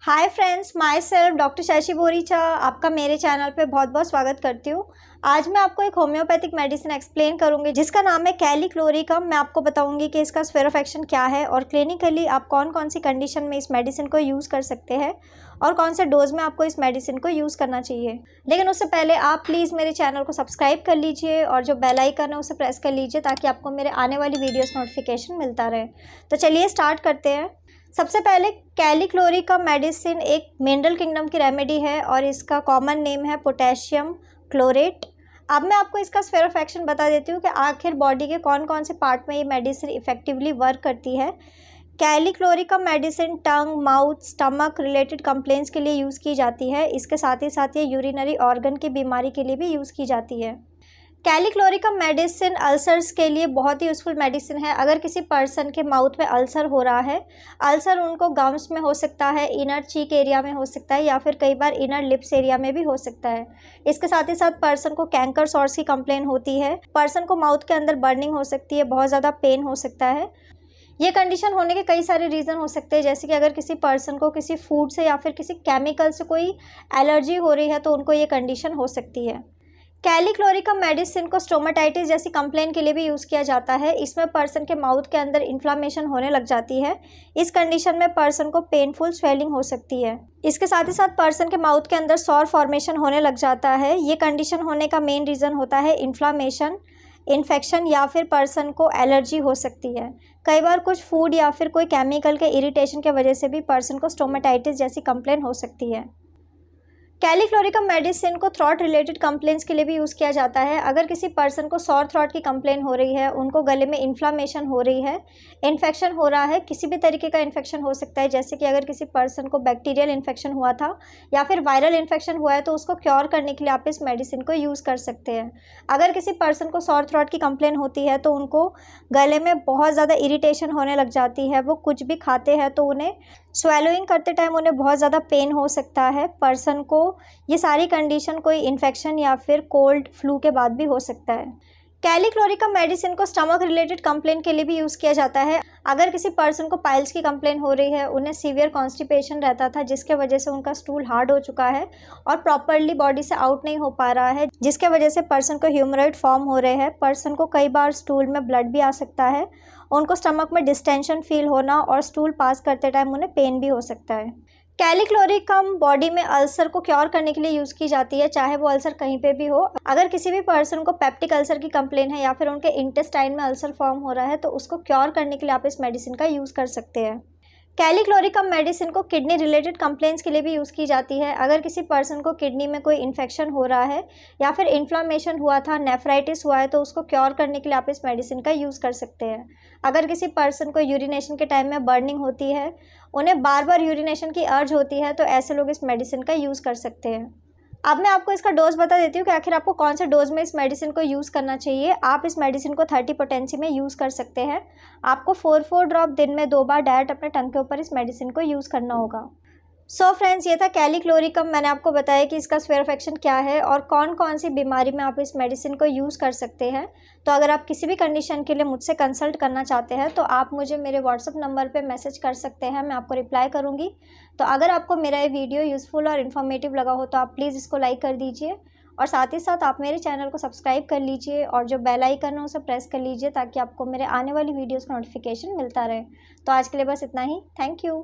Hi friends, my self doctor Shashi Boricha आपका मेरे channel पे बहुत बहुत स्वागत करती हूँ। आज मैं आपको एक होम्योपैथिक मेडिसिन एक्सप्लेन करूँगी जिसका नाम है कैलीक्लोरिकम। मैं आपको बताऊँगी कि इसका स्फीयर ऑफ एक्शन क्या है और क्लिनिकली आप कौन कौन सी कंडीशन में इस मेडिसिन को यूज़ कर सकते हैं और कौन से डोज में आपको इस मेडिसिन को यूज़ करना चाहिए। लेकिन उससे पहले आप प्लीज़ मेरे चैनल को सब्सक्राइब कर लीजिए और जो बेल आइकन है उसे प्रेस कर लीजिए ताकि आपको मेरे आने वाली वीडियोज़ नोटिफिकेशन मिलता रहे। तो चलिए स्टार्ट करते हैं। सबसे पहले कैलीक्लोरिकम मेडिसिन एक मिनरल किंगडम की रेमेडी है और इसका कॉमन नेम है पोटेशियम क्लोरेट। अब मैं आपको इसका स्फीयर ऑफ एक्शन बता देती हूँ कि आखिर बॉडी के कौन कौन से पार्ट में ये मेडिसिन इफेक्टिवली वर्क करती है। कैलीक्लोरिकम मेडिसिन टंग, माउथ, स्टमक रिलेटेड कंप्लेंट्स के लिए यूज़ की जाती है। इसके साथ ही ये यूरिनरी ऑर्गन की बीमारी के लिए भी यूज़ की जाती है। कैलीक्लोरिकम मेडिसिन अल्सर्स के लिए बहुत ही यूज़फुल मेडिसिन है। अगर किसी पर्सन के माउथ में अल्सर हो रहा है, अल्सर उनको गम्स में हो सकता है, इनर चीक एरिया में हो सकता है या फिर कई बार इनर लिप्स एरिया में भी हो सकता है। इसके साथ ही साथ पर्सन को कैंकर सॉर्स की कंप्लेन होती है, पर्सन को माउथ के अंदर बर्निंग हो सकती है, बहुत ज़्यादा पेन हो सकता है। ये कंडीशन होने के कई सारे रीज़न हो सकते हैं, जैसे कि अगर किसी पर्सन को किसी फूड से या फिर किसी केमिकल से कोई एलर्जी हो रही है तो उनको ये कंडीशन हो सकती है। कैलीक्लोरिकम मेडिसिन को स्टोमेटाइटिस जैसी कंप्लेन के लिए भी यूज़ किया जाता है। इसमें पर्सन के माउथ के अंदर इन्फ्लामेशन होने लग जाती है। इस कंडीशन में पर्सन को पेनफुल स्वेलिंग हो सकती है। इसके साथ ही साथ पर्सन के माउथ के अंदर सॉर फॉर्मेशन होने लग जाता है। ये कंडीशन होने का मेन रीज़न होता है इन्फ्लामेशन, इन्फेक्शन या फिर पर्सन को एलर्जी हो सकती है। कई बार कुछ फूड या फिर कोई केमिकल के इरिटेशन की वजह से भी पर्सन को स्टोमेटाइटिस जैसी कंप्लेन हो सकती है। कैलीक्लोरिकम मेडिसिन को थ्रॉट रिलेटेड कंप्लेंट्स के लिए भी यूज़ किया जाता है। अगर किसी पर्सन को सॉर थ्रॉट की कंप्लेन हो रही है, उनको गले में इन्फ्लामेशन हो रही है, इन्फेक्शन हो रहा है, किसी भी तरीके का इन्फेक्शन हो सकता है, जैसे कि अगर किसी पर्सन को बैक्टीरियल इन्फेक्शन हुआ था या फिर वायरल इन्फेक्शन हुआ है तो उसको क्योर करने के लिए आप इस मेडिसिन को यूज़ कर सकते हैं। अगर किसी पर्सन को सॉर थ्रॉट की कंप्लेन होती है तो उनको गले में बहुत ज़्यादा इरीटेशन होने लग जाती है, वो कुछ भी खाते हैं तो उन्हें स्वेलोइंग करते टाइम उन्हें बहुत ज़्यादा पेन हो सकता है। पर्सन को ये सारी कंडीशन कोई इन्फेक्शन या फिर कोल्ड फ्लू के बाद भी हो सकता है। कैलीक्लोरिकम मेडिसिन को स्टमक रिलेटेड कंप्लेन के लिए भी यूज़ किया जाता है। अगर किसी पर्सन को पाइल्स की कंप्लेन हो रही है, उन्हें सीवियर कॉन्स्टिपेशन रहता था जिसके वजह से उनका स्टूल हार्ड हो चुका है और प्रॉपरली बॉडी से आउट नहीं हो पा रहा है, जिसके वजह से पर्सन को ह्यूमरॉइड फॉर्म हो रहे हैं, पर्सन को कई बार स्टूल में ब्लड भी आ सकता है, उनको स्टमक में डिस्टेंशन फील होना और स्टूल पास करते टाइम उन्हें पेन भी हो सकता है। कैलीक्लोरिकम बॉडी में अल्सर को क्योर करने के लिए यूज़ की जाती है, चाहे वो अल्सर कहीं पे भी हो। अगर किसी भी पर्सन को पेप्टिक अल्सर की कंप्लेन है या फिर उनके इंटेस्टाइन में अल्सर फॉर्म हो रहा है तो उसको क्योर करने के लिए आप इस मेडिसिन का यूज़ कर सकते हैं। कैलीक्लोरिकम मेडिसिन को किडनी रिलेटेड कंप्लेंट्स के लिए भी यूज़ की जाती है। अगर किसी पर्सन को किडनी में कोई इन्फेक्शन हो रहा है या फिर इन्फ्लामेशन हुआ था, नेफ्राइटिस हुआ है तो उसको क्योर करने के लिए आप इस मेडिसिन का यूज़ कर सकते हैं। अगर किसी पर्सन को यूरिनेशन के टाइम में बर्निंग होती है, उन्हें बार बार यूरिनेशन की अर्ज होती है तो ऐसे लोग इस मेडिसिन का यूज़ कर सकते हैं। अब मैं आपको इसका डोज बता देती हूँ कि आखिर आपको कौन से डोज में इस मेडिसिन को यूज़ करना चाहिए। आप इस मेडिसिन को 30 पोटेंसी में यूज़ कर सकते हैं। आपको 4 ड्रॉप दिन में 2 बार डायरेक्ट अपने टंग के ऊपर इस मेडिसिन को यूज़ करना होगा। सो फ्रेंड्स, ये था कैलीक्लोरिकम। मैंने आपको बताया कि इसका स्फीयर ऑफ एक्शन क्या है और कौन कौन सी बीमारी में आप इस मेडिसिन को यूज़ कर सकते हैं। तो अगर आप किसी भी कंडीशन के लिए मुझसे कंसल्ट करना चाहते हैं तो आप मुझे मेरे व्हाट्सअप नंबर पे मैसेज कर सकते हैं, मैं आपको रिप्लाई करूँगी। तो अगर आपको मेरा ये वीडियो यूज़फुल और इन्फॉर्मेटिव लगा हो तो आप प्लीज़ इसको लाइक कर दीजिए और साथ ही साथ आप मेरे चैनल को सब्सक्राइब कर लीजिए और जो बेल आइकन है उसे प्रेस कर लीजिए ताकि आपको मेरे आने वाली वीडियोज़ का नोटिफिकेशन मिलता रहे। तो आज के लिए बस इतना ही। Thank you.